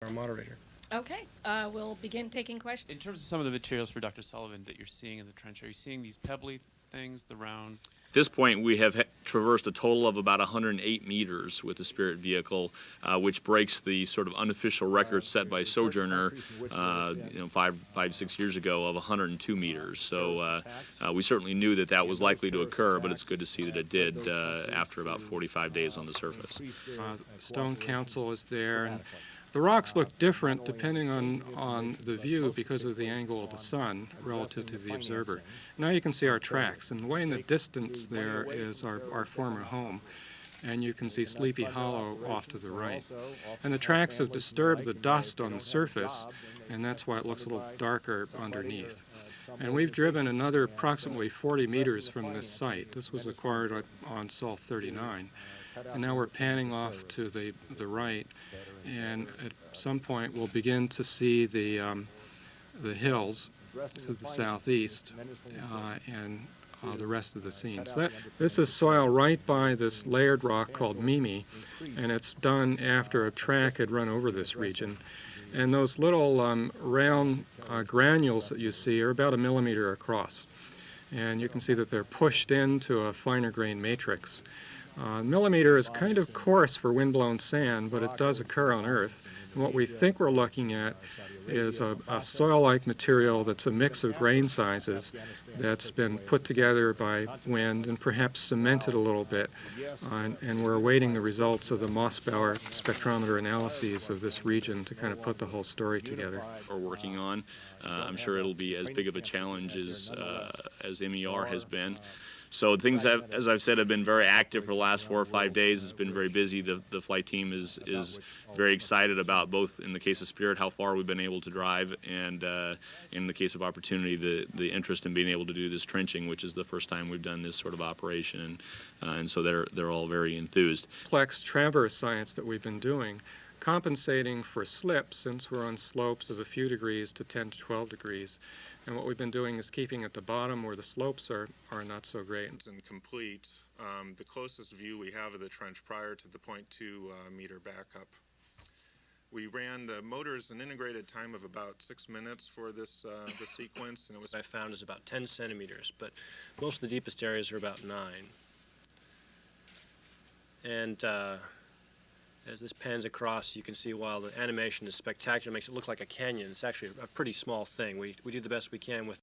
Our moderator. Okay, we'll begin taking questions. In terms of some of the materials for Dr. Sullivan that you're seeing in the trench, are you seeing these pebbly things, the round? At this point, we have traversed a total of about 108 meters with the Spirit vehicle, which breaks the sort of unofficial record set by Sojourner, 6 years ago of 102 meters. So we certainly knew that that was likely to occur, but it's good to see that it did after about 45 days on the surface. Stone Council is there, and the rocks look different depending on the view because of the angle of the sun relative to the observer. Now you can see our tracks, and way in the distance there is our former home, and you can see Sleepy Hollow off to the right. And the tracks have disturbed the dust on the surface, and that's why it looks a little darker underneath. And we've driven another approximately 40 meters from this site. This was acquired on Sol 39. And now we're panning off to the right, and at some point we'll begin to see the hills to the southeast and the rest of the scene. So this is soil right by this layered rock called Mimi, and it's done after a track had run over this region. And those little round granules that you see are about 1 millimeter across. And you can see that they're pushed into a finer grain matrix. Millimeter is kind of coarse for windblown sand, but it does occur on Earth. And what we think we're looking at is a soil-like material that's a mix of grain sizes that's been put together by wind and perhaps cemented a little bit. And we're awaiting the results of the Mossbauer spectrometer analyses of this region to kind of put the whole story together. We're working on. I'm sure it'll be as big of a challenge as MER has been. So things, as I've said, have been very active for the last 4 or 5 days. It's been very busy. The flight team is very excited about, both in the case of Spirit, how far we've been able to drive, and in the case of Opportunity, the interest in being able to do this trenching, which is the first time we've done this sort of operation, and so they're all very enthused. Complex traverse science that we've been doing, compensating for slips since we're on slopes of a few degrees to 10 to 12 degrees. And what we've been doing is keeping at the bottom where the slopes are not so great. And complete, the closest view we have of the trench prior to the 0.2 meter backup. We ran the motors an integrated time of about 6 minutes for this sequence, and it was. I found is about 10 centimeters, but most of the deepest areas are about 9. And as this pans across, you can see while the animation is spectacular, makes it look like a canyon, it's actually a pretty small thing. We do the best we can with